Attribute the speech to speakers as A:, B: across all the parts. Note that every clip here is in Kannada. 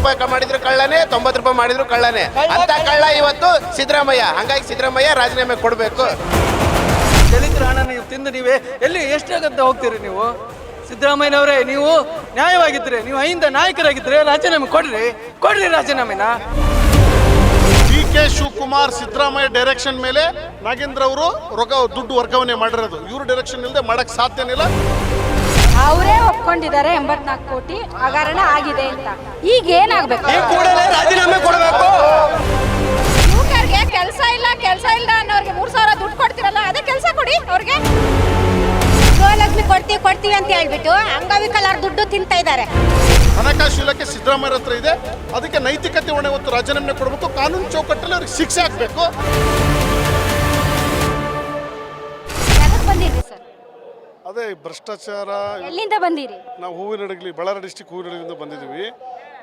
A: ರೂಪಾಯಿ ಮಾಡಿದ್ರು ಕಳ್ಳನೇ, 90 ರೂಪಾಯಿ ಮಾಡಿದ್ರು ಕಳ್ಳನೇ. ಅಂತ ಕಳ್ಳ ಇವತ್ತು ಸಿದ್ದರಾಮಯ್ಯ. ಹಂಗಾಗಿ ಸಿದ್ದರಾಮಯ್ಯ ರಾಜೀನಾಮೆ ಕೊಡಬೇಕು.
B: ದಲಿತರ ಹಣ ನೀವು ತಿಂದು ನೀವೇ ಎಲ್ಲಿ ಎಷ್ಟಾಗಂತ ಹೋಗ್ತೀರಿ ನೀವು? ಸಿದ್ದರಾಮಯ್ಯನವರೇ, ನೀವು ನ್ಯಾಯವಾಗಿದ್ರೆ, ನೀವು ಅಹಿಂದ ನಾಯಕರಾಗಿದ್ರೆ ರಾಜೀನಾಮೆ ಕೊಡ್ರಿ ರಾಜೀನಾಮೆನ.
C: ಕೆ ಶಿವಕುಮಾರ್ ಸಿದ್ದರಾಮಯ್ಯ ಡೈರೆಕ್ಷನ್ ಮೇಲೆ ನಾಗೇಂದ್ರ ಅವರು ದುಡ್ಡು ವರ್ಗಾವಣೆ ಮಾಡಿರೋದು. ಇವ್ರ ಡೈರೆಕ್ಷನ್ ಇಲ್ಲದೆ ಮಾಡಕ್ ಸಾಧ್ಯನೇ ಇಲ್ಲ.
D: ಅವರೇ ಒಪ್ಕೊಂಡಿದ್ದಾರೆ 84 ಕೋಟಿ ಹಗರಣ ಆಗಿದೆ ಅಂತ. ಈಗ ಏನಾಗಬೇಕು?
B: ಈ ಕೂಡಲೇ ರಾಜೀನಾಮೆ ಕೊಡಬೇಕು.
D: ಯುವಕರಿಗೆ ಕೆಲಸ ಇಲ್ಲ ಅನ್ನೋರಿಗೆ 3000 ದುಡ್ಡು ಕೊಡ್ತಿರಲ್ಲ, ಅದೇ ಕೆಲಸ ಕೊಡಿ ಅವ್ರಿಗೆ. ಗೃಹಲಕ್ಷ್ಮಿ ಕೊಡ್ತೀವಿ ಅಂತ ಹೇಳ್ಬಿಟ್ಟು ಅಂಗವಿಕಲರ ದುಡ್ಡು ತಿಂತಾ ಇದ್ದಾರೆ.
C: ಹಣಕಾಸು ಇಲಾಖೆ ಸಿದ್ದರಾಮಯ್ಯ ಹತ್ರ ಇದೆ. ಅದಕ್ಕೆ ನೈತಿಕತೆ ಹೊಣೆ ಹೊತ್ತು ರಾಜೀನಾಮೆ ಕೊಡಬೇಕು. ಕಾನೂನು ಚೌಕಟ್ಟಲ್ಲಿ ಅವ್ರಿಗೆ ಶಿಕ್ಷೆ ಹಾಕಬೇಕು.
D: ಬಂದಿರಿ ಸರ್?
C: ಅದೇ ಭ್ರಷ್ಟಾಚಾರ.
D: ಎಲ್ಲಿಂದ ಬಂದಿರಿ?
C: ನಾವು ಹೂವಿನಡಗಲಿ, ಬಳ್ಳಾರಿ ಡಿಸ್ಟಿಕ್ ಹೂವಿನಡಗಲಿಂದ ಬಂದಿದ್ದೀವಿ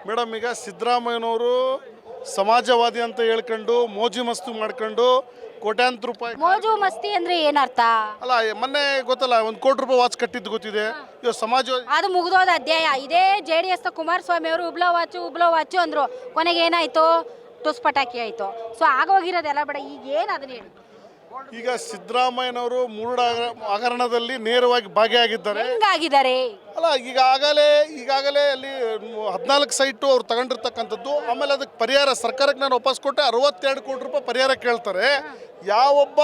C: ಮೇಡಮ್. ಈಗ ಸಿದ್ದರಾಮಯ್ಯನವರು ಸಮಾಜವಾದಿ ಅಂತ ಹೇಳ್ಕೊಂಡು ಮೋಜಿ ಮಸ್ತು ಮಾಡ್ಕೊಂಡು ಕೋಟ್ಯಾಂತರ ರೂಪಾಯಿ.
D: ಮೋಜು ಮಸ್ತಿ ಅಂದ್ರೆ ಏನರ್ಥ?
C: ಅಲ್ಲ, ಮೊನ್ನೆ ಗೊತ್ತಲ್ಲ, 1 ಕೋಟಿ ರೂಪಾಯಿ ವಾಚ್ ಕಟ್ಟಿದ್ದು ಗೊತ್ತಿದೆ. ಇವಾಗ ಸಮಾಜವಾದಿ
D: ಅದು ಮುಗಿದೋದ ಅಧ್ಯಾಯ. ಇದೇ JDS ಕುಮಾರಸ್ವಾಮಿ ಅವರು ಉಬ್ಲೋ ವಾಚು ಅಂದ್ರು. ಕೊನೆಗೆ ಏನಾಯ್ತು? ಟುಸ್ ಪಟಾಕಿ ಆಯ್ತು. ಸೊ ಆಗೋಗಿರೋದೆಲ್ಲ ಬೇಡ. ಈಗ ಏನು ಅದನ್ನ ಹೇಳಿ.
C: ಈಗ ಸಿದ್ದರಾಮಯ್ಯನವರು ಮೂಡ ಹಗರಣದಲ್ಲಿ ನೇರವಾಗಿ ಭಾಗಿಯಾಗಿದ್ದಾರೆ.
D: ಹೆಂಗಾಗಿದ್ದಾರೆ?
C: ಅಲ್ಲ, ಈಗಾಗಲೇ ಅಲ್ಲಿ 14 ಸೈಟು ಅವ್ರು ತಗೊಂಡಿರ್ತಕ್ಕಂಥದ್ದು. ಆಮೇಲೆ ಅದಕ್ಕೆ ಪರಿಹಾರ ಸರ್ಕಾರಕ್ಕೆ ನಾನು ವಾಪಸ್ ಕೊಟ್ಟೆ 62 ಕೋಟಿ ರೂಪಾಯಿ ಪರಿಹಾರ ಕೇಳ್ತಾರೆ. ಯಾವೊಬ್ಬ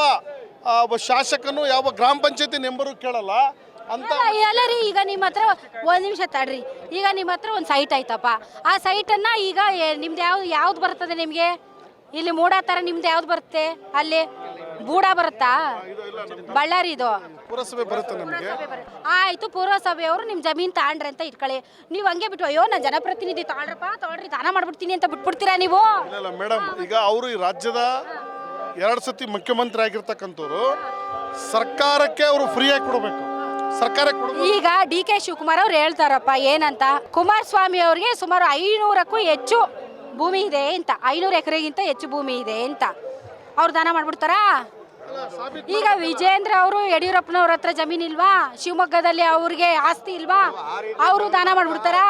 C: ಶಾಸಕನು ಯಾವ ಗ್ರಾಮ ಪಂಚಾಯತಿ ಮೆಂಬರು ಕೇಳಲ್ಲ ಅಂತ.
D: ಎಲ್ಲ ರೀ, ಈಗ ನಿಮ್ಮ ಹತ್ರ ಒಂದು ನಿಮಿಷ ತಡ್ರಿ. ಈಗ ನಿಮ್ಮ ಹತ್ರ ಒಂದು ಸೈಟ್ ಆಯ್ತಪ್ಪ. ಆ ಸೈಟನ್ನು ಈಗ ನಿಮ್ದು ಯಾವ್ದು ಬರ್ತದೆ ನಿಮಗೆ? ಇಲ್ಲಿ ಮೂಡ ಥರ ನಿಮ್ದು ಯಾವ್ದು ಬರುತ್ತೆ? ಅಲ್ಲಿ ಬೂಡ ಬರುತ್ತಾ? ಬಳ್ಳಾರಿ ಇದು
C: ಪುರಸಭೆ ಬರುತ್ತೆ ನಮಗೆ.
D: ಆಯ್ತು, ಪುರಸಭೆಯವರು ನಿಮ್ಮ ಜಮೀನು ತಗೊಂಡ್ರೆ ಅಂತ ಇಟ್ಕೊಳ್ಳಿ. ನೀವು ಹಂಗೆ ಬಿಟ್ಟು ಅಯ್ಯೋ ನಾನು ಜನಪ್ರತಿನಿಧಿ ತಗೊಳ್ರಿ ದಾನ ಮಾಡ್ಬಿಡ್ತೀನಿ ಅಂತ ಬಿಟ್ಬಿಡ್ತೀರಾ ನೀವು?
C: ಇಲ್ಲ ಮೇಡಮ್, ಈಗ ಅವರು ಈ ರಾಜ್ಯದ 2 ಸತಿ ಮುಖ್ಯಮಂತ್ರಿ ಆಗಿರ್ತಕ್ಕಂಥವ್ರು. ಸರ್ಕಾರಕ್ಕೆ ಅವರು ಫ್ರೀಯಾಗಿ ಕೊಡಬೇಕು.
D: ಈಗ DK ಶಿವಕುಮಾರ್ ಅವ್ರು ಹೇಳ್ತಾರಪ್ಪ ಏನಂತ, ಕುಮಾರಸ್ವಾಮಿ ಅವ್ರಿಗೆ ಸುಮಾರು 500ಕ್ಕೂ ಹೆಚ್ಚು ಭೂಮಿ ಇದೆ ಅಂತ, 500 ಎಕರೆಗಿಂತ ಹೆಚ್ಚು ಭೂಮಿ ಇದೆ ಅಂತ. ಅವ್ರು ದಾನ ಮಾಡ್ಬಿಡ್ತಾರಾ? ಈಗ ವಿಜೇಂದ್ರ ಅವರು ಯಡಿಯೂರಪ್ಪನವ್ರ ಹತ್ರ ಜಮೀನ್ ಇಲ್ವಾ? ಶಿವಮೊಗ್ಗದಲ್ಲಿ ಅವ್ರಿಗೆ ಆಸ್ತಿ ಇಲ್ವಾ? ಅವರು ದಾನ ಮಾಡ್ಬಿಡ್ತಾರಾ?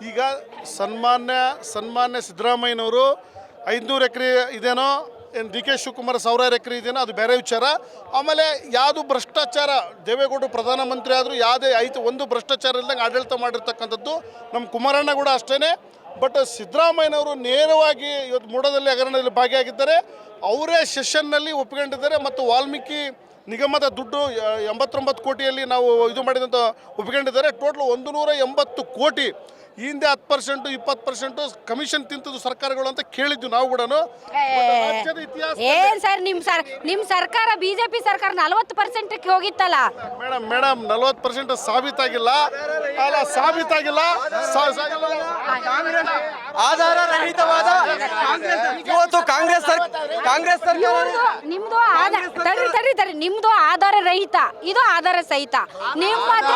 C: ಈಗ ಸನ್ಮಾನ್ಯ ಸಿದ್ದರಾಮಯ್ಯನವರು 500 ಎಕರೆ ಇದೇನೋ, ಏನು DK ಶಿವಕುಮಾರ್ 1000 ಎಕರೆ ಇದೆಯೋ ಅದು ಬೇರೆ ವಿಚಾರ. ಆಮೇಲೆ ಯಾವುದು ಭ್ರಷ್ಟಾಚಾರ, ದೇವೇಗೌಡರು ಪ್ರಧಾನಮಂತ್ರಿ ಆದರೂ ಯಾವುದೇ ಒಂದು ಭ್ರಷ್ಟಾಚಾರ ಇಲ್ದಂಗೆ ಆಡಳಿತ ಮಾಡಿರ್ತಕ್ಕಂಥದ್ದು ನಮ್ಮ ಕುಮಾರಣ್ಣ ಕೂಡ ಅಷ್ಟೇ. ಬಟ್ ಸಿದ್ದರಾಮಯ್ಯನವರು ನೇರವಾಗಿ ಇವತ್ತು ಮೂಡದಲ್ಲಿ ಹಗರಣದಲ್ಲಿ ಭಾಗಿಯಾಗಿದ್ದಾರೆ. ಅವರೇ ಸೆಷನ್ನಲ್ಲಿ ಒಪ್ಪಿಕೊಂಡಿದ್ದಾರೆ. ಮತ್ತು ವಾಲ್ಮೀಕಿ ನಿಗಮದ ದುಡ್ಡು 89 ಕೋಟಿಯಲ್ಲಿ ನಾವು ಇದು ಮಾಡಿದಂಥ ಒಪ್ಪಿಕೊಂಡಿದ್ದಾರೆ. ಟೋಟಲ್ 180 ಕೋಟಿ. ಈ ಹಿಂದೆ 10%, 20% ಕಮಿಷನ್ ತಿಂತದ್ದು ಸರ್ಕಾರಗಳು ಅಂತ ಕೇಳಿದ್ವಿ ನಾವು ಕೂಡ.
D: ಏನ್ ಸರ್ ನಿಮ್ ಸರ್ಕಾರ BJP ಸರ್ಕಾರ 40%ಕ್ಕೆ ಹೋಗಿತ್ತಲ್ಲ
C: ಮೇಡಮ್ 40% ಸಾಬೀತಾಗಿಲ್ಲ.
B: ಆಧಾರ ರಹಿತವಾದ ಇವತ್ತು ಕಾಂಗ್ರೆಸ್
D: ನಿಮ್ದು ತಡ್ರಿ ನಿಮ್ದು ಆಧಾರ ರಹಿತ, ಇದು ಆಧಾರ ಸಹಿತ. ನಿಮ್ ಮಾತ್ರ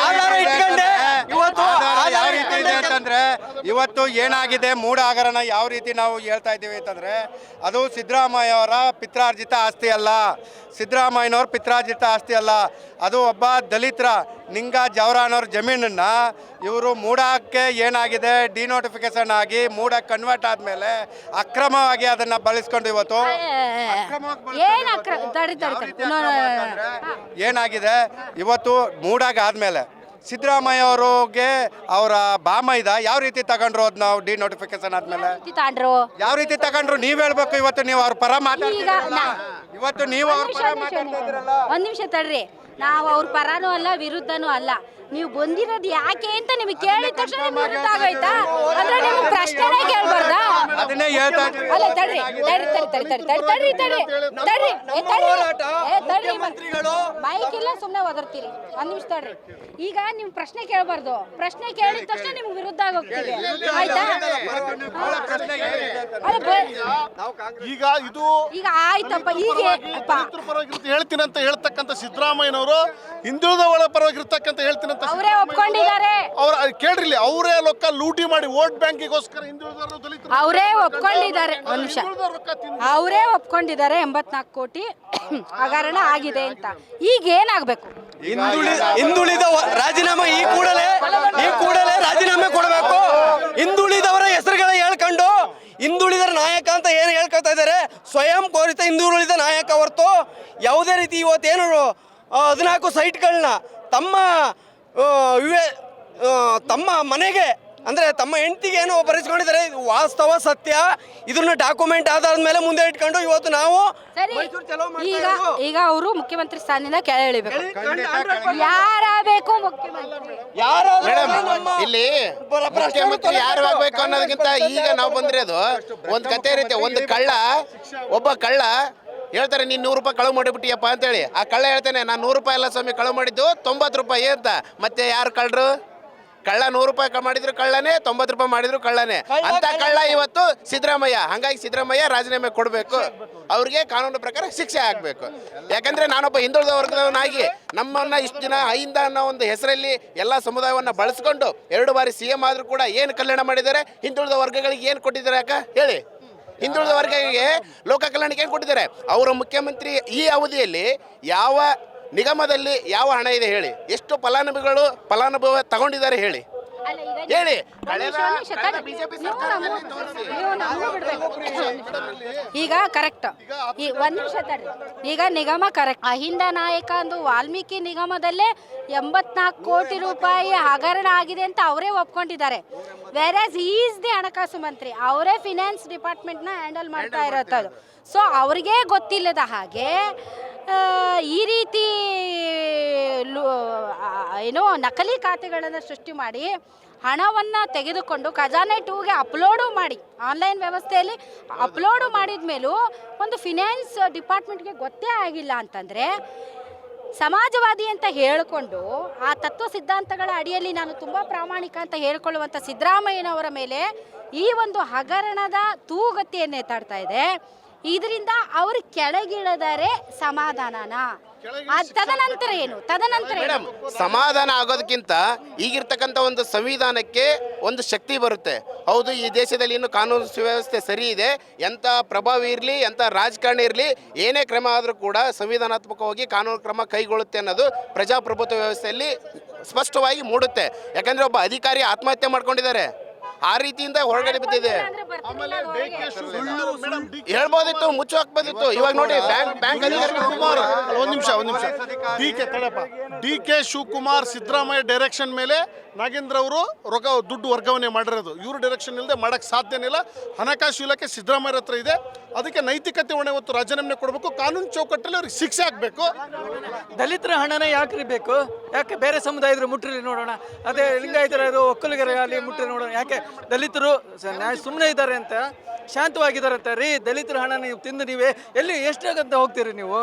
B: ಆಧಾರ ಇಟ್ಕೊಂಡೆ ಇವತ್ತು
E: ಯಾವ ರೀತಿ ಇದೆ ಅಂತಂದ್ರೆ, ಇವತ್ತು ಏನಾಗಿದೆ ಮೂಡ ಹಗರಣ ಯಾವ ರೀತಿ ನಾವು ಹೇಳ್ತಾ ಇದ್ದೀವಿ ಅಂತಂದ್ರೆ, ಅದು ಸಿದ್ದರಾಮಯ್ಯ ಅವರ ಪಿತ್ರಾರ್ಜಿತ ಆಸ್ತಿ ಅಲ್ಲ. ಸಿದ್ದರಾಮಯ್ಯನವ್ರ ಪಿತ್ರಾರ್ಜಿತ ಆಸ್ತಿ ಅಲ್ಲ. ಅದು ಒಬ್ಬ ದಲಿತರ ನಿಂಗ ಜವರಾನವ್ರ ಜಮೀನನ್ನ ಇವರು ಮೂಡಕ್ಕೆ ಏನಾಗಿದೆ ಡಿನೋಟಿಫಿಕೇಶನ್ ಆಗಿ ಮೂಡ ಕನ್ವರ್ಟ್ ಆದ್ಮೇಲೆ ಅಕ್ರಮವಾಗಿ ಅದನ್ನ ಬಳಸ್ಕೊಂಡು ಇವತ್ತು ಏನಾಗಿದೆ ಇವತ್ತು ಮೂಡಾಗ ಆದ್ಮೇಲೆ ಸಿದ್ದರಾಮಯ್ಯ ಅವ್ರಿಗೆ ಅವರ ಬಾಮೈದ ಯಾವ ರೀತಿ ತಗೊಂಡ್ರು ಅದ್ ನಾವು ಡಿನೋಟಿಫಿಕೇಶನ್ ಆದ್ಮೇಲೆ ಯಾವ ರೀತಿ ತಗೊಂಡ್ರು ನೀವ್ ಹೇಳ್ಬೇಕು. ಇವತ್ತು ನೀವು ಅವ್ರ ಪರ ಮಾತಾಡ್ತಿರಲ್ಲ, ಇವತ್ತು ನೀವು ಅವ್ರ ಪರ ಮಾತಾಡ್ತಿದ್ದೀರಲ್ಲ.
D: ಒಂದ್ ನಿಮಿಷ ತಡ್ರಿ, ನಾವು ಅವ್ರ ಪರನೂ ಅಲ್ಲ ವಿರುದ್ಧನೂ ಅಲ್ಲ. ನೀವು ಬಂದಿರೋದು ಯಾಕೆ ಅಂತ ನಿಮಗೆ ಕೇಳಿದ ತಕ್ಷಣ ನಿಮ್ಗೆ ವಿರುದ್ಧ ಆಗೋಯ್ತಾ? ಅಂದ್ರೆ ನೀವು ಪ್ರಶ್ನೆನೇ ಕೇಳ್ಬಾರ್ದಾ?
E: ಅದನ್ನೇ ಹೇಳ್ತಾ
D: ಅಲ್ಲ ತಡ್ರಿ ಬೈಕ್ ಇಲ್ಲ, ಸುಮ್ಮನೆ ಒದರ್ತೀರಿ. ಒಂದ್ ನಿಮಿಷ ತಡ್ರಿ. ಈಗ ನೀವು ಪ್ರಶ್ನೆ ಕೇಳಬಾರ್ದು. ಪ್ರಶ್ನೆ ಕೇಳಿದ ತಕ್ಷಣ ನಿಮ್ಗೆ ವಿರುದ್ಧ ಆಗೋಗ್ತೀವಿ, ಆಯ್ತಾ? ಈಗ ಆಯ್ತಪ್ಪ. ಈಗ
C: ಹೇಳ್ತೀನಿ ಅಂತ ಹೇಳ್ತಕ್ಕಂಥ ಸಿದ್ದರಾಮಯ್ಯನವರು ಹಿಂದುಳಿದ ಒಳ ಪರವಾಗಿರ್ತಕ್ಕಂಥ ಹೇಳ್ತೀನಿ ಅಂತ
D: ಅವರೇ ಒಪ್ಕೊಂಡಿದ್ದಾರೆ.
C: ಅವ್ರ ಕೇಳ್ರಿ, ಅವರೇ ಲೊಕ್ಕ ಲೂಟಿ ಮಾಡಿ ವೋಟ್ ಬ್ಯಾಂಕಿಗೋಸ್ಕರ ಹಿಂದುಳಿದವರು ದಲಿತರು
D: ಅವರೇ ಒಪ್ಕೊಂಡಿದ್ದಾರೆ. ಒಂದ್ ನಿಮಿಷ, ಅವರೇ ಒಪ್ಕೊಂಡಿದ್ದಾರೆ 84 ಕೋಟಿ ಹಗರಣ ಆಗಿದೆ ಅಂತ. ಈಗ ಏನಾಗಬೇಕು?
B: ಹಿಂದುಳಿದ ರಾಜೀನಾಮೆ ಈ ಕೂಡಲೇ ರಾಜೀನಾಮೆ ಕೊಡಬೇಕು. ಹಿಂದುಳಿದ
F: ಸ್ವಯಂ ಘೋಷಿತ ಹಿಂದುಳಿದ ನಾಯಕ ಹೊರತು ಯಾವುದೇ ರೀತಿ ಇವತ್ತೇನು 14 ಸೈಟ್ಗಳನ್ನ ತಮ್ಮ ಮನೆಗೆ ಅಂದರೆ ತಮ್ಮ ಹೆಂಡತಿಗೆ ಏನೋ ಬರೆಸ್ಕೊಂಡಿದ್ದಾರೆ. ಇದು ವಾಸ್ತವ ಸತ್ಯ. ಇದನ್ನ ಡಾಕ್ಯುಮೆಂಟ್ ಆಧಾರದ ಮೇಲೆ ಮುಂದೆ ಇಟ್ಕೊಂಡು ಇವತ್ತು ನಾವು
D: ಸರಿ
F: ಮೈಸೂರು ಚಲೋ ಮಾಡ್ತಾ
D: ಈಗ
F: ಇರೋದು.
D: ಈಗ ಅವರು ಮುಖ್ಯಮಂತ್ರಿ ಸ್ಥಾನದಿಂದ ಕೆಳಗಿಳಿಬೇಕು. ಯಾರಾಗಬೇಕು ಮುಖ್ಯಮಂತ್ರಿ?
A: ಮೇಡಮ್ ಇಲ್ಲಿ ಮುಖ್ಯಮಂತ್ರಿ ಯಾರು ಆಗ್ಬೇಕು ಅನ್ನೋದಕ್ಕಿಂತ ಈಗ ನಾವು ಬಂದಿರೋದು ಒಂದು ಕತೆ ಇರುತ್ತೆ. ಒಂದು ಒಬ್ಬ ಕಳ್ಳ ಹೇಳ್ತಾರೆ ನೀನು 100 ರೂಪಾಯಿ ಕಳವು ಮಾಡಿಬಿಟ್ಟಿಯಪ್ಪ ಅಂತೇಳಿ. ಆ ಕಳ್ಳ ಹೇಳ್ತಾನೆ ನಾನು 100 ರೂಪಾಯಿ ಎಲ್ಲ ಸ್ವಾಮಿ ಕಳವು ಮಾಡಿದ್ದು 90 ರೂಪಾಯಿ ಅಂತ. ಮತ್ತೆ ಯಾರು ಕಳ್ಳರು? ಕಳ್ಳ 100 ರೂಪಾಯಿ ಮಾಡಿದ್ರು ಕಳ್ಳನೇ, 90 ರೂಪಾಯಿ ಮಾಡಿದ್ರು ಕಳ್ಳನೇ. ಅಂತ ಕಳ್ಳ ಇವತ್ತು ಸಿದ್ದರಾಮಯ್ಯ. ಹಂಗಾಗಿ ಸಿದ್ದರಾಮಯ್ಯ ರಾಜೀನಾಮೆ ಕೊಡಬೇಕು, ಅವ್ರಿಗೆ ಕಾನೂನು ಪ್ರಕಾರ ಶಿಕ್ಷೆ ಆಗಬೇಕು. ಯಾಕಂದ್ರೆ ನಾನೊಬ್ಬ ಹಿಂದುಳಿದ ವರ್ಗದವನಾಗಿ ನಮ್ಮನ್ನ ಇಷ್ಟು ದಿನ ಅಹಿಂದ ಅನ್ನೋ ಒಂದು ಹೆಸರಲ್ಲಿ ಎಲ್ಲ ಸಮುದಾಯವನ್ನು ಬಳಸ್ಕೊಂಡು 2 ಬಾರಿ CM ಆದ್ರೂ ಕೂಡ ಏನು ಕಲ್ಯಾಣ ಮಾಡಿದ್ದಾರೆ? ಹಿಂದುಳಿದ ವರ್ಗಗಳಿಗೆ ಏನು ಕೊಟ್ಟಿದ್ದಾರೆ ಅಕ್ಕ ಹೇಳಿ? ಹಿಂದುಳಿದ ವರ್ಗಗಳಿಗೆ ಲೋಕ ಕಲ್ಯಾಣಕ್ಕೆ ಏನು ಕೊಟ್ಟಿದ್ದಾರೆ? ಅವರ ಮುಖ್ಯಮಂತ್ರಿ ಈ ಅವಧಿಯಲ್ಲಿ ಯಾವ ನಿಗಮದಲ್ಲಿ ಯಾವ ಹಣ ಇದೆ ಹೇಳಿ? ಎಷ್ಟು ಫಲಾನುಭವ ತಗೊಂಡಿದ್ದಾರೆ ಹೇಳಿ? ಹೇಳಿ.
D: ಈಗ ಕರೆಕ್ಟ್, ಒಂದ್ ನಿಮಿಷ ತಡ್ರಿ. ಈಗ ನಿಗಮ ಕರೆಕ್ಟ್. ಅಹಿಂದ ನಾಯಕ ಅಂದು ವಾಲ್ಮೀಕಿ ನಿಗಮದಲ್ಲೇ 84 ಕೋಟಿ ರೂಪಾಯಿ ಹಗರಣ ಆಗಿದೆ ಅಂತ ಅವರೇ ಒಪ್ಕೊಂಡಿದ್ದಾರೆ. ವೆರಾಸ್ ಈಸ್ ದಿ ಹಣಕಾಸು ಮಂತ್ರಿ, ಅವರೇ ಫಿನಾನ್ಸ್ ಡಿಪಾರ್ಟ್ಮೆಂಟ್ನ ಹ್ಯಾಂಡಲ್ ಮಾಡ್ತಾ ಇರೋದು. ಸೊ ಅವ್ರಿಗೆ ಗೊತ್ತಿಲ್ಲದ ಹಾಗೆ ಈ ರೀತಿ ಏನೋ ನಕಲಿ ಖಾತೆಗಳನ್ನು ಸೃಷ್ಟಿ ಮಾಡಿ ಹಣವನ್ನು ತೆಗೆದುಕೊಂಡು ಖಜಾನೆ 2ಗೆ ಅಪ್ಲೋಡು ಮಾಡಿ, ಆನ್ಲೈನ್ ವ್ಯವಸ್ಥೆಯಲ್ಲಿ ಅಪ್ಲೋಡು ಮಾಡಿದ ಮೇಲೂ ಒಂದು ಫಿನಾನ್ಸ್ ಡಿಪಾರ್ಟ್ಮೆಂಟ್ಗೆ ಗೊತ್ತೇ ಆಗಿಲ್ಲ ಅಂತಂದರೆ, ಸಮಾಜವಾದಿ ಅಂತ ಹೇಳಿಕೊಂಡು ಆ ತತ್ವ ಸಿದ್ಧಾಂತಗಳ ಅಡಿಯಲ್ಲಿ ನಾನು ತುಂಬ ಪ್ರಾಮಾಣಿಕ ಅಂತ ಹೇಳ್ಕೊಳ್ಳುವಂಥ ಸಿದ್ದರಾಮಯ್ಯನವರ ಮೇಲೆ ಈ ಒಂದು ಹಗರಣದ ತೂಗತಿಯನ್ನೇ ತಾಡ್ತಾ ಇದೆ. ಇದರಿಂದ ಅವರು ಕೆಳಗಿಳಿದರೆ ಸಮಾಧಾನನ? ತದನಂತರ ಏನು?
A: ಮೇಡಮ್, ಸಮಾಧಾನ ಆಗೋದಕ್ಕಿಂತ ಈಗಿರ್ತಕ್ಕಂಥ ಒಂದು ಸಂವಿಧಾನಕ್ಕೆ ಒಂದು ಶಕ್ತಿ ಬರುತ್ತೆ. ಹೌದು, ಈ ದೇಶದಲ್ಲಿ ಇನ್ನು ಕಾನೂನು ಸುವ್ಯವಸ್ಥೆ ಸರಿ ಇದೆ, ಎಂಥ ಪ್ರಭಾವ ಇರಲಿ, ಎಂಥ ರಾಜಕಾರಣ ಇರಲಿ, ಏನೇ ಕ್ರಮ ಆದರೂ ಕೂಡ ಸಂವಿಧಾನಾತ್ಮಕವಾಗಿ ಕಾನೂನು ಕ್ರಮ ಕೈಗೊಳ್ಳುತ್ತೆ ಅನ್ನೋದು ಪ್ರಜಾಪ್ರಭುತ್ವ ವ್ಯವಸ್ಥೆಯಲ್ಲಿ ಸ್ಪಷ್ಟವಾಗಿ ಮೂಡುತ್ತೆ. ಯಾಕಂದರೆ ಒಬ್ಬ ಅಧಿಕಾರಿ ಆತ್ಮಹತ್ಯೆ ಮಾಡ್ಕೊಂಡಿದ್ದಾರೆ, ಆ ರೀತಿಯಿಂದ ಹೊರಗಡೆ ಬಿದ್ದಿದೆ. ಹೇಳ್ಬೋದಿತ್ತು, ಮುಚ್ಚು ಹಾಕ್ಬೋದಿತ್ತು. ಇವಾಗ ನೋಡಿ ಬ್ಯಾಂಕ್
C: ಒಂದ್ ನಿಮಿಷ D K Shivakumar Siddaramaiah direction ಮೇಲೆ ನಾಗೇಂದ್ರ ಅವರು ದುಡ್ಡು ವರ್ಗಾವಣೆ ಮಾಡಿರೋದು. ಇವ್ರ ಡೈರೆಕ್ಷನ್ ಇಲ್ಲದೆ ಮಾಡಕ್ ಸಾಧ್ಯನೇ ಇಲ್ಲ. ಹಣಕಾಸು ಇಲಾಖೆ ಸಿದ್ದರಾಮಯ್ಯ ಹತ್ರ ಇದೆ. ಅದಕ್ಕೆ ನೈತಿಕತೆ ಹೊಣೆ ಹೊತ್ತು ರಾಜೀನಾಮೆ ಕೊಡಬೇಕು, ಕಾನೂನು ಚೌಕಟ್ಟಲ್ಲಿ ಅವ್ರಿಗೆ ಶಿಕ್ಷೆ ಆಗಬೇಕು.
B: ದಲಿತರ ಹಣನ ಯಾಕ್ರಿ ಬೇಕು? ಯಾಕೆ ಬೇರೆ ಸಮುದಾಯದ್ರು ಮುಟ್ರಿ ನೋಡೋಣ, ಅದೇ ಲಿಂಗಾಯತರು ಒಕ್ಕಲಿಗರ ಅಲ್ಲಿ ಮುಟ್ರಿ ನೋಡೋಣ. ಯಾಕೆ ದಲಿತರು ಸುಮ್ಮನೆ ಇದ್ದಾರೆ ಅಂತ, ಶಾಂತವಾಗಿದ್ದಾರೆ ಅಂತ ರೀ? ದಲಿತರ ಹಣ ನೀವು ತಿಂದು ನೀವೇ ಎಲ್ಲಿ ಎಷ್ಟಾಗಂತ ಹೋಗ್ತೀರಿ ನೀವು?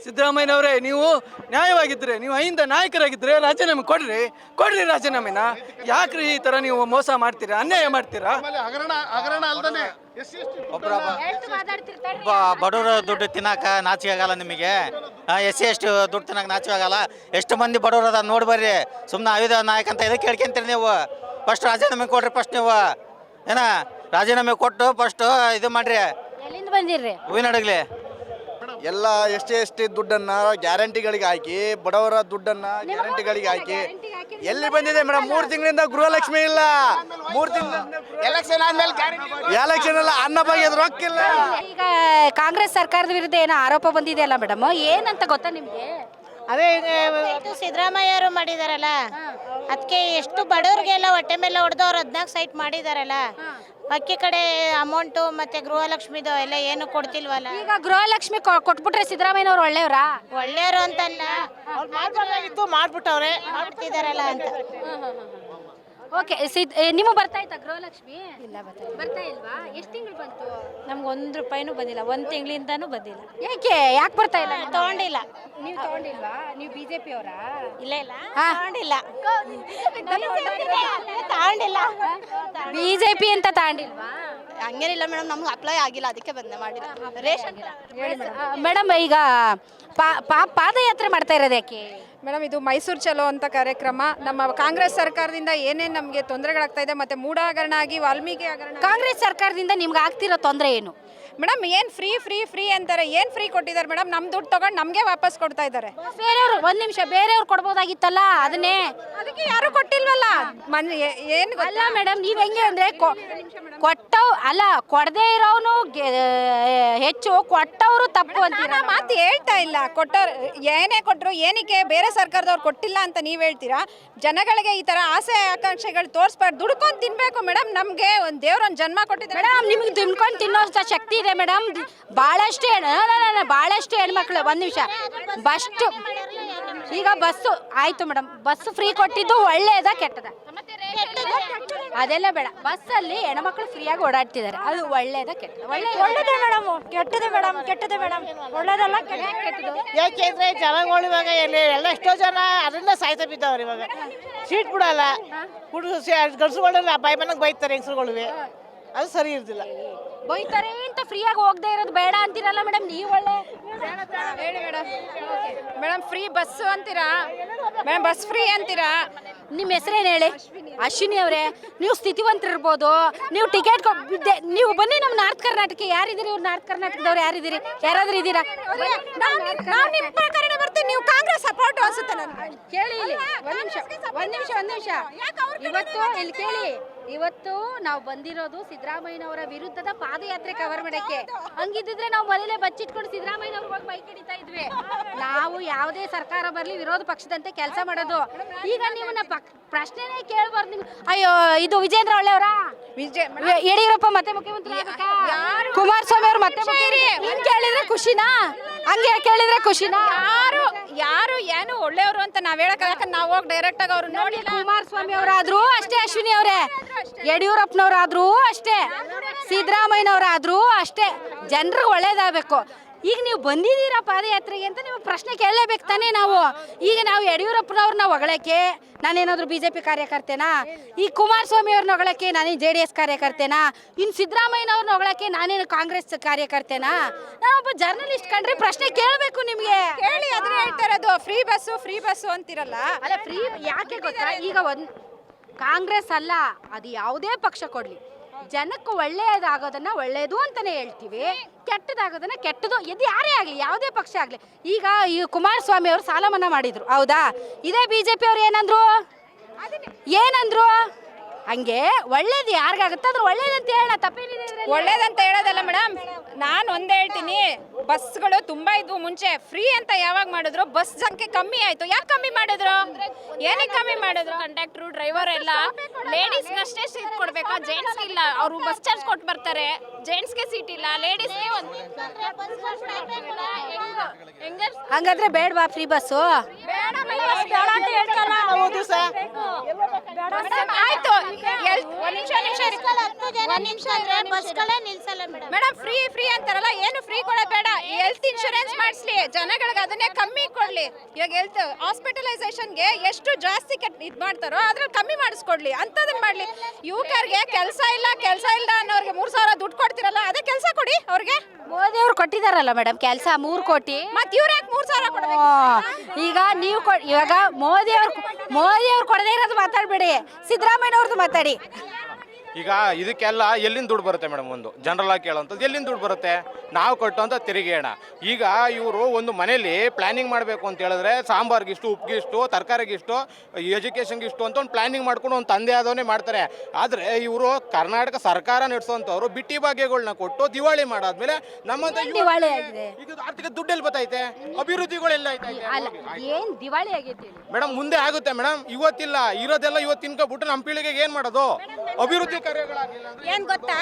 B: ಸಿದ್ದರಾಮಯ್ಯನವರೇ, ನೀವು ನ್ಯಾಯವಾಗಿದ್ದರೆ, ನೀವು ಅಹಿಂದ ನಾಯಕರಾಗಿದ್ದರೆ ರಾಜೀನಾಮೆ ಕೊಡ್ರಿ ರಾಜೀನಾಮೆನ. ಯಾಕ್ರಿ ಈ ಥರ ನೀವು ಮೋಸ ಮಾಡ್ತೀರಾ, ಅನ್ಯಾಯ ಮಾಡ್ತೀರಾ?
C: ಹಗರಣ ಅಲ್ದೇ
G: ಬಡವರ ದುಡ್ಡು ತಿನ್ನಕ ನಾಚಿಕೆ ಆಗಲ್ಲ ನಿಮಗೆ? SC ST ದುಡ್ಡು ತಿನ್ನಕ ನಾಚಿಕೆ ಆಗಲ್ಲ? ಎಷ್ಟು ಮಂದಿ ಬಡವರು ಅದ ನೋಡಿ ಬರ್ರಿ. ಸುಮ್ಮನೆ ಅಹಿಂದ ನಾಯಕ ಅಂತ ಇದಕ್ಕೆ ಕೇಳ್ಕೊಂತೀರಿ ನೀವು. ಫಸ್ಟ್ ರಾಜೀನಾಮೆ ಕೊಡ್ರಿ. ಫಸ್ಟ್ ನೀವು ರಾಜೀನಾಮೆ ಕೊಟ್ಟು ಫಸ್ಟ್ ಇದು ಮಾಡ್ರಿ.
D: ಎಲ್ಲಿಂದ ಬಂದಿರ್ರಿ?
G: ಹೂವಿನಡಗ್ಲಿ
F: ಎಲ್ಲ ST ದುಡ್ಡನ್ನ ಗ್ಯಾರಂಟಿಗಳಿಗೆ ಹಾಕಿ, ಬಡವರ ದುಡ್ಡನ್ನ ಗ್ಯಾರಂಟಿಗಳಿಗೆ ಹಾಕಿ ಎಲ್ಲಿ ಬಂದಿದೆ ಮೇಡಮ್? 3 ತಿಂಗಳಿಂದ ಗೃಹಲಕ್ಷ್ಮಿ ಇಲ್ಲ. 3 ತಿಂಗಳಿಂದ
A: ಎಲೆಕ್ಷನ್ ಆದ್ಮೇಲೆ
F: ಎಲೆಕ್ಷನ್ ಎಲ್ಲ ಅನ್ನ ಬಗ್ಗೆ ರೊಕ್ಕ ಇಲ್ಲ.
D: ಈಗ ಕಾಂಗ್ರೆಸ್ ಸರ್ಕಾರದ ವಿರುದ್ಧ ಏನೋ ಆರೋಪ ಬಂದಿದೆ ಅಲ್ಲ ಮೇಡಮ್, ಏನಂತ ಗೊತ್ತಾ ನಿಮ್ಗೆ?
H: ಅವೇ ಸಿದ್ದರಾಮಯ್ಯರು ಮಾಡಿದಾರಲ್ಲ, ಅದಕ್ಕೆ ಎಷ್ಟು ಬಡವ್ರಿಗೆಲ್ಲ ಹೊಟ್ಟೆ ಮೇಲೆ ಹೊಡೆದು ಅವ್ರು 14 ಸೈಟ್ ಮಾಡಿದಾರಲ್ಲ. ಅಕ್ಕಿ ಕಡೆ ಅಮೌಂಟು ಮತ್ತೆ ಗೃಹಲಕ್ಷ್ಮಿದು ಎಲ್ಲ ಏನು ಕೊಡ್ತಿಲ್ವಲ್ಲ.
D: ಈಗ ಗೃಹಲಕ್ಷ್ಮಿ ಕೊಟ್ಬಿಟ್ರೆ ಸಿದ್ದರಾಮಯ್ಯನವ್ರು ಒಳ್ಳೆಯವರಾ?
H: ಒಳ್ಳೆಯವರು ಅಂತಲ್ಲ, ಮಾಡ್ಬಿಟ್ಟವ್ರೆ, ಮಾಡ್ತಿದಾರಲ್ಲ ಅಂತ.
D: ಓಕೆ, ನಿಮಗೆ ಬರ್ತಾ ಇತ್ತಾ ಗೃಹಲಕ್ಷ್ಮಿ? ಇಲ್ಲ, ಬರ್ತಾ ಇಲ್ವಾ? ಎಷ್ಟು ತಿಂಗಳು ಬಂತು?
H: ನಮ್ಗೆ 1 ರೂಪಾಯಿನೂ ಬಂದಿಲ್ಲ, 1 ತಿಂಗಳಿಂದಾನು ಬಂದಿಲ್ಲ.
D: ಯಾಕೆ ಬರ್ತಾ ಇಲ್ಲ?
H: ತಗೊಂಡಿಲ್ಲ.
D: ನೀವು ತಗೊಂಡಿಲ್ವಾ? ನೀವು BJP ಅವರಾ?
H: ಇಲ್ಲ ತಗೊಂಡಿಲ್ಲ. ತಗೊಂಡಿಲ್ಲ.
D: BJP ಅಂತ ತಗೊಂಡಿಲ್ವಾ?
H: ಹಂಗೇನಿಲ್ಲ ಮೇಡಮ್, ನಮ್ಗೆ ಅಪ್ಲೈ ಆಗಿಲ್ಲ, ಅದಕ್ಕೆ ಬಂದೆ ಮಾಡಿಲ್ಲ. ರೇಷನ್
D: ಮೇಡಮ್, ಈಗ ಪಾದಯಾತ್ರೆ ಮಾಡ್ತಾ ಇರೋದು ಯಾಕೆ?
I: ಮೇಡಮ್, ಇದು ಮೈಸೂರು ಚಲೋ ಅಂತ ಕಾರ್ಯಕ್ರಮ. ನಮ್ಮ ಕಾಂಗ್ರೆಸ್ ಸರ್ಕಾರದಿಂದ ಏನೇನು ನಮಗೆ ತೊಂದರೆಗಳಾಗ್ತಾ ಇದೆ, ಮತ್ತೆ ಮೂಢ ಹಗರಣ ಆಗಿ ವಾಲ್ಮೀಕಿ ಹಗರಣ.
D: ಕಾಂಗ್ರೆಸ್ ಸರ್ಕಾರದಿಂದ ನಿಮ್ಗೆ ಆಗ್ತಿರೋ ತೊಂದರೆ ಏನು?
I: ಮೇಡಮ್, ಏನು ಫ್ರೀ ಫ್ರೀ ಫ್ರೀ ಅಂತಾರೆ. ಏನು ಫ್ರೀ ಕೊಟ್ಟಿದ್ದಾರೆ ಮೇಡಮ್? ನಮ್ಮ ದುಡ್ಡು ತಗೊಂಡು ನಮಗೆ ವಾಪಸ್ ಕೊಡ್ತಾ ಇದ್ದಾರೆ.
D: ಬೇರೆಯವ್ರು ಒಂದ್ ನಿಮಿಷ, ಬೇರೆಯವ್ರು ಕೊಡ್ಬೋದಾಗಿತ್ತಲ್ಲ, ಅದನ್ನೇ
I: ಅದಕ್ಕೆ ಯಾರು ಕೊಟ್ಟಿಲ್ವಲ್ಲ. ಏನು
D: ಅಲ್ಲ ಮೇಡಮ್, ನೀವ್ ಹೆಂಗೆ ಅಂದ್ರೆ ಕೊಟ್ಟವ್ ಅಲ್ಲ, ಕೊಡದೇ ಇರೋನು ಹೆಚ್ಚು, ಕೊಟ್ಟವರು ತಪ್ಪು ಅಂತೀರ.
I: ಮಾತು ಹೇಳ್ತಾ ಇಲ್ಲ. ಕೊಟ್ಟವ್ರು ಏನೇ ಕೊಟ್ಟರು ಏನಕ್ಕೆ ಬೇರೆ ಸರ್ಕಾರದವ್ರು ಕೊಟ್ಟಿಲ್ಲ ಅಂತ ನೀವು ಹೇಳ್ತೀರಾ? ಜನಗಳಿಗೆ ಈ ತರ ಆಸೆ ಆಕಾಂಕ್ಷೆಗಳು ತೋರಿಸ್ಬಾರ್ದು. ದುಡ್ಕೊಂಡು ತಿನ್ಬೇಕು ಮೇಡಮ್. ನಮ್ಗೆ ಒಂದು ದೇವ್ರೊಂದು ಜನ್ಮ ಕೊಟ್ಟಿದ್ದಾರೆ
D: ಮೇಡಮ್. ನಿಮ್ಗೆ ದುಡ್ಕೊಂಡು ತಿನ್ನೋಷ್ಟ ಶಕ್ತಿ ಇದೆ ಮೇಡಮ್. ಬಹಳಷ್ಟು ಬಹಳಷ್ಟು ಹೆಣ್ಮಕ್ಳು. ಒಂದ್ ನಿಮಿಷ, ಬಸ್ಟು ಈಗ ಬಸ್ಸು ಆಯ್ತು ಮೇಡಮ್, ಬಸ್ ಫ್ರೀ ಕೊಟ್ಟಿದ್ದು ಒಳ್ಳೇದ ಕೆಟ್ಟದ? ಅದೆಲ್ಲ ಬೇಡ. ಬಸ್ಸಲ್ಲಿ ಹೆಣ್ಮಕ್ಳು ಫ್ರೀಯಾಗಿ ಓಡಾಡ್ತಿದ್ದಾರೆ, ಅದು ಒಳ್ಳೇದ ಕೆಟ್ಟದ?
H: ಒಳ್ಳೇದೇ ಮೇಡಮ್, ಕೆಟ್ಟದೇ ಮೇಡಮ್, ಕೆಟ್ಟದೇ ಮೇಡಮ್, ಒಳ್ಳೇದಲ್ಲ ಕೆಟ್ಟದು. ಯಾಕೆಂದ್ರೆ ಜನಗಳು ಇವಾಗ ಎಲ್ಲ ಎಷ್ಟೋ ಜನ ಅದರಿಂದ ಸಾಯ್ತಾ ಬಿದ್ದವ್ರು. ಇವಾಗ ಸೀಟ್ ಬಿಡಲ್ಲ, ಗಂಡಸುಗಳನ್ನ ಬಾಯಿ ಮನೆಗೆ ಬೈತಾರೆ ಹೆಂಗಸುಗಳಿವೆ, ಅದು ಸರಿ ಇರ್ತಿಲ್ಲ.
D: ಬೈತಾರೆ ಅಂತ ಫ್ರೀಯಾಗಿ ಹೋಗದೆ ಇರೋದು ಬೇಡ ಅಂತೀರಲ್ಲ ಮೇಡಮ್. ನೀವು ಒಳ್ಳೆ
I: ಹೇಳಿ ಮೇಡಮ್. ಮೇಡಮ್, ಫ್ರೀ ಬಸ್ಸು ಅಂತೀರಾ ಮೇಡಮ್? ಬಸ್ ಫ್ರೀ ಅಂತೀರಾ?
D: ನಿಮ್ಮ ಹೆಸರೇನು ಹೇಳಿ? ಅಶ್ವಿನಿ ಅವರೇ, ನೀವು ಸ್ಥಿತಿವಂತರಿರ್ಬೋದು, ನೀವು ಟಿಕೆಟ್ ನೀವು ಬನ್ನಿ ನಮ್ಮ ನಾರ್ತ್ ಕರ್ನಾಟಕ. ಯಾರಿದ್ದೀರಿ ಇವ್ರು? ನಾರ್ತ್ ಕರ್ನಾಟಕದವ್ರು ಯಾರಿದ್ದೀರಿ? ಯಾರಾದ್ರೂ ಇದ್ದೀರಾ?
I: ನಾವು ನಿಮ್ಮ ಪ್ರಕರಣ ಬರ್ತೀವಿ. ನೀವು ಕಾಂಗ್ರೆಸ್ ಸಪೋರ್ಟ್ ಅನ್ಸುತ್ತೆ ನನಗೆ.
D: ಕೇಳಿ ಇಲ್ಲಿ, ಒಂದ್ ನಿಮಿಷ. ಇವತ್ತು ಇಲ್ಲಿ ಕೇಳಿ, ಇವತ್ತು ನಾವು ಬಂದಿರೋದು ಸಿದ್ದರಾಮಯ್ಯನವರ ವಿರುದ್ಧದ ಪಾದಯಾತ್ರೆ ಕವರ್ ಮಾಡಕ್ಕೆ. ಹಂಗಿದ್ರೆ ನಾವು ಮನೇಲೆ ಬಚ್ಚಿಟ್ಕೊಂಡು ಸಿದ್ದರಾಮಯ್ಯನವ್ರ ಹೋಗಿ ಬೈಕ್ ಹಿಡಿತಾ ಇದ್ವಿ. ನಾವು ಯಾವುದೇ ಸರ್ಕಾರ ಬರ್ಲಿ ವಿರೋಧ ಪಕ್ಷದಂತೆ ಕೆಲಸ ಮಾಡೋದು. ಈಗ ನೀವು ಪ್ರಶ್ನೆನೇ ಕೇಳಬಾರ್ದು ನೀವು. ಅಯ್ಯೋ, ಇದು ವಿಜೇಂದ್ರ ಒಳ್ಳೆಯವರ? ಯಡಿಯೂರಪ್ಪ ಮತ್ತೆ ಮುಖ್ಯಮಂತ್ರಿ ಆಗ್ಬೇಕಾ? ಕುಮಾರಸ್ವಾಮಿ ಅವ್ರು ಮತ್ತೆ ಹಿಂಗ್ ಕೇಳಿದ್ರೆ ಖುಷಿನಾ? ಹಂಗೆ ಕೇಳಿದ್ರೆ ಖುಷಿನಾ?
I: ಯಾರು ಏನು ಒಳ್ಳೆಯವರು ಅಂತ ನಾವ್ ಹೇಳಕ್ ನಾವು ಹೋಗಿ ಡೈರೆಕ್ಟ್ ಆಗಿ ಅವ್ರು ನೋಡಿ.
D: ಕುಮಾರಸ್ವಾಮಿ ಅವರಾದ್ರೂ ಅಷ್ಟೇ, ಅಶ್ವಿನಿ ಅವರೇ, ಯಡಿಯೂರಪ್ಪನವರಾದ್ರೂ ಅಷ್ಟೇ, ಸಿದ್ದರಾಮಯ್ಯನವರಾದ್ರೂ ಅಷ್ಟೇ. ಜನರಿಗೆ ಒಳ್ಳೇದಾಗಬೇಕು. ಈಗ ನೀವು ಬಂದಿದ್ದೀರಾ ಪಾದಯಾತ್ರೆಗೆ ಅಂತ ನೀವು ಪ್ರಶ್ನೆ ಕೇಳಲೇಬೇಕು ತಾನೇ ನಾವು. ಈಗ ನಾವು ಯಡಿಯೂರಪ್ಪನವ್ರನ್ನ ಹೊಗಳಕ್ಕೆ ನಾನೇನಾದರೂ BJP ಕಾರ್ಯಕರ್ತೇನಾ? ಈ ಕುಮಾರಸ್ವಾಮಿ ಅವ್ರನ್ನ ಹೊಗಳಕ್ಕೆ ನಾನೇನು JDS ಕಾರ್ಯಕರ್ತೇನಾ? ಇನ್ನು ಸಿದ್ದರಾಮಯ್ಯನವ್ರನ್ನ ಹೊಗಳಕ್ಕೆ ನಾನೇನು ಕಾಂಗ್ರೆಸ್ ಕಾರ್ಯಕರ್ತೇನಾ? ನಾನೊಬ್ಬ ಜರ್ನಲಿಸ್ಟ್ ಕಂಡ್ರೆ ಪ್ರಶ್ನೆ ಕೇಳಬೇಕು ನಿಮಗೆ.
I: ಹೇಳಿ, ಅದನ್ನ ಹೇಳ್ತಾ ಇರೋದು. ಫ್ರೀ ಬಸ್ಸು ಅಂತಿರಲ್ಲ.
D: ಅಲ್ಲ, ಫ್ರೀ ಯಾಕೆ ಗೊತ್ತಾ? ಈಗ ಕಾಂಗ್ರೆಸ್ ಅಲ್ಲ, ಅದು ಯಾವುದೇ ಪಕ್ಷ ಕೊಡ್ಲಿ, ಜನಕ್ಕೆ ಒಳ್ಳೆಯದಾಗೋದನ್ನ ಒಳ್ಳೆಯದು ಅಂತಾನೆ ಹೇಳ್ತೀವಿ, ಕೆಟ್ಟದಾಗೋದನ್ನ ಕೆಟ್ಟದು. ಇದು ಯಾರೇ ಆಗಲಿ, ಯಾವುದೇ ಪಕ್ಷ ಆಗಲಿ. ಈಗ ಈ ಕುಮಾರಸ್ವಾಮಿ ಅವರು ಸಾಲ ಮನ್ನಾ ಮಾಡಿದ್ರು, ಹೌದಾ? ಇದೇ BJP ಅವ್ರು ಏನಂದ್ರು? ಹಂಗೆ ಒಳ್ಳೇದು ಯಾರಿಗಾಗುತ್ತೆ ಅದ್ರ ಒಳ್ಳೇದಂತ ಹೇಳ, ತಪ್ಪೇನಿದೆ?
I: ಒಳ್ಳೇದಂತ ಹೇಳೋದಲ್ಲ ಮೇಡಮ್. ನಾನು ಒಂದೇ ಹೇಳ್ತೀನಿ, ಬಸ್ಗಳು ತುಂಬಾ ಇದ್ವು ಮುಂಚೆ. ಫ್ರೀ ಅಂತ ಯಾವಾಗ ಮಾಡಿದ್ರು? ಬಸ್ ಸಂಖ್ಯೆ ಕಮ್ಮಿ ಆಯ್ತು. ಯಾಕೆ ಕಮ್ಮಿ ಮಾಡಿದ್ರು? ಏನಕ್ಕೆ ಕಮ್ಮಿ ಮಾಡಿದ್ರು?
J: ಕಂಡಕ್ಟ್ರು, ಡ್ರೈವರ್ ಎಲ್ಲ ಲೇಡೀಸ್ಗಷ್ಟೇ ಸೀಟ್ ಕೊಡ್ಬೇಕಾ? ಜೆಂಟ್ಸ್ ಇಲ್ಲ. ಅವರು ಬಸ್ ಚಾರ್ಜ್ ಕೊಟ್ಟು ಬರ್ತಾರೆ, ಜೆಂಟ್ಸ್ಗೆ ಸೀಟ್ ಇಲ್ಲ, ಲೇಡೀಸ್ಗೆ
D: ಹಂಗಾದ್ರೆ ಬೇಡವಾ ಫ್ರೀ ಬಸ್ಸು?
I: ಆಯ್ತು, ಮೇಡಮ್. ಫ್ರೀ ಅಂತಾರಲ್ಲ, ಏನು ಫ್ರೀ ಕೊಡೋದು ಬೇಡ. ಹೆಲ್ತ್ ಇನ್ಶೂರೆನ್ಸ್ ಮಾಡಿಸ್ಲಿ, ಜನಗಳಿಗೆ ಅದನ್ನೇ ಕಮ್ಮಿ ಕೊಡ್ಲಿ. ಇವಾಗ ಹೆಲ್ತ್ ಹಾಸ್ಪಿಟಲೈಸೇಷನ್ಗೆ ಎಷ್ಟು ಜಾಸ್ತಿ ಇದು ಮಾಡ್ತಾರೋ ಅದ್ರಲ್ಲಿ ಕಮ್ಮಿ ಮಾಡಿಸ್ಕೊಡ್ಲಿ, ಅಂತದನ್ನ ಮಾಡ್ಲಿ. ಯುವಕರಿಗೆ ಕೆಲಸ ಇಲ್ಲ ಅನ್ನೋರಿಗೆ 3,000 ದುಡ್ಡು ಕೊಡ್ತಿರಲ್ಲ, ಅದೇ ಕೆಲಸ ಕೊಡಿ ಅವ್ರಿಗೆ.
D: ಮೋದಿ ಅವ್ರು ಕೊಟ್ಟಿದಾರಲ್ಲ ಮೇಡಮ್ ಕೆಲಸ, 3 ಕೋಟಿ.
I: ಮತ್ತೆ ಇವ್ರು ಯಾಕೆ 3,000 ಕೊಡ್ಬೇಕು?
D: ಈಗ ನೀವು ಇವಾಗ ಮೋದಿ ಅವ್ರು ಕೊಡದೇ ಇರೋದು ಮಾತಾಡ್ಬೇಡಿ, ಸಿದ್ದರಾಮಯ್ಯನವ್ರದ್ದು ಮಾತಾಡಿ.
K: ಈಗ ಇದಕ್ಕೆಲ್ಲ ಎಲ್ಲಿಂದ ದುಡ್ಡು ಬರುತ್ತೆ ಮೇಡಮ್? ಒಂದು ಜನರಲ್ ಆಗಿ ಕೇಳೋಂಥದ್ದು ಎಲ್ಲಿಂದ ದುಡ್ಡು ಬರುತ್ತೆ? ನಾವು ಕೊಟ್ಟಂಥ ತೆರಿಗೆ ಹಣ. ಈಗ ಇವರು ಒಂದು ಮನೇಲಿ ಪ್ಲ್ಯಾನಿಂಗ್ ಮಾಡಬೇಕು ಅಂತ ಹೇಳಿದ್ರೆ ಸಾಂಬಾರ್ಗಿಷ್ಟು, ಉಪ್ಪಿಗಿಷ್ಟು, ತರಕಾರಿಗಿಷ್ಟು, ಎಜುಕೇಷನ್ಗಿಷ್ಟು ಅಂತ ಒಂದು ಪ್ಲ್ಯಾನಿಂಗ್ ಮಾಡ್ಕೊಂಡು ಒಂದು ತಂದೆ ಆದವನ್ನೇ ಮಾಡ್ತಾರೆ. ಆದರೆ ಇವರು ಕರ್ನಾಟಕ ಸರ್ಕಾರ ನಡೆಸೋಂಥವ್ರು ಬಿಟ್ಟಿ ಭಾಗ್ಯಗಳನ್ನ ಕೊಟ್ಟು ದಿವಾಳಿ ಮಾಡಾದ್ಮೇಲೆ ನಮ್ಮಂತ
D: ದಿವಾಳಿ ಆಗಿದೆ.
K: ಈಗ ಆರ್ಥಿಕ ದುಡ್ಡೆಲ್ಲಿ ಬರ್ತೈತೆ? ಅಭಿವೃದ್ಧಿಗಳೆಲ್ಲ
D: ಅಲ್ಲ, ಏನ್ ದಿವಾಳಿ ಆಗೈತಿ
K: ಮೇಡಮ್? ಮುಂದೆ ಆಗುತ್ತೆ ಮೇಡಮ್, ಇವತ್ತಿಲ್ಲ. ಇರೋದೆಲ್ಲ ಇವತ್ತು ತಿನ್ಕೊಬಿಟ್ಟು ನಮ್ಮ ಪೀಳಿಗೆಗೆ ಏನು ಮಾಡೋದು? ಅಭಿವೃದ್ಧಿ
H: ಏನ್ ಗೊತ್ತಾ,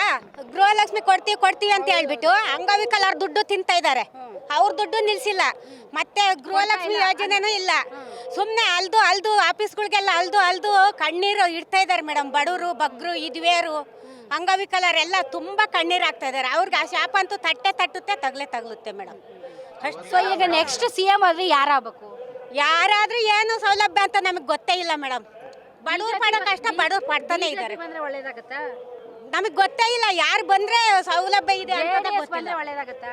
H: ಗೃಹಲಕ್ಷ್ಮಿ ಕೊಡ್ತೀವಿ ಅಂತ ಹೇಳ್ಬಿಟ್ಟು ಅಂಗವಿಕಲರ ದುಡ್ಡು ತಿಂತಾ ಇದ್ದಾರೆ. ಅವ್ರ ದುಡ್ಡು ನಿಲ್ಸಿಲ್ಲ. ಮತ್ತೆ ಗೃಹಲಕ್ಷ್ಮಿ ಯೋಜನೆನೂ ಇಲ್ಲ. ಸುಮ್ಮನೆ ಅಲ್ದು ಆಫೀಸ್ಗಳಿಗೆಲ್ಲ ಅಲ್ದು ಕಣ್ಣೀರು ಇಡ್ತಾ ಇದ್ದಾರೆ ಮೇಡಮ್. ಬಡವರು, ಬಗ್ರು, ಇದುವೇರು, ಅಂಗವಿಕಲರೆಲ್ಲ ತುಂಬಾ ಕಣ್ಣೀರು ಆಗ್ತಾ ಇದ್ದಾರೆ. ಅವ್ರಿಗೆ ಆ ಶಾಪ ಅಂತೂ ತಟ್ಟುತ್ತೆ, ತಗಲುತ್ತೆ ಮೇಡಮ್.
D: ಸೊ ಈಗ ನೆಕ್ಸ್ಟ್ CM ಆದ್ರೆ ಯಾರಾಗಬೇಕು?
H: ಯಾರಾದ್ರೂ ಏನು ಸೌಲಭ್ಯ ಅಂತ ನಮಗೆ ಗೊತ್ತೇ ಇಲ್ಲ ಮೇಡಮ್. ಬಡವ್ರು ಪಡೋ ಕಷ್ಟ ಬಡವ್ರು ಪಡ್ತಾನೆ ಇದ್ದಾರೆ.
D: ಒಳ್ಳೇದಾಗತ್ತಾ?
H: ನಮಗೆ ಗೊತ್ತೇ ಇಲ್ಲ ಯಾರು ಬಂದ್ರೆ ಸೌಲಭ್ಯ ಇದೆ ಅಂತ
D: ಬಂದ್ರೆ ಒಳ್ಳೇದಾಗತ್ತಾ?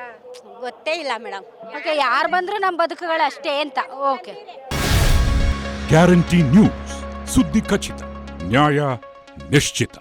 H: ಗೊತ್ತೇ ಇಲ್ಲ ಮೇಡಮ್.
D: ಓಕೆ, ಯಾರು ಬಂದ್ರು ನಮ್ಮ ಬದುಕುಗಳು ಅಷ್ಟೇ ಅಂತ. ಓಕೆ.
L: ಗ್ಯಾರಂಟಿ ನ್ಯೂಸ್, ಸುದ್ದಿ ಖಚಿತ, ನ್ಯಾಯ ನಿಶ್ಚಿತ.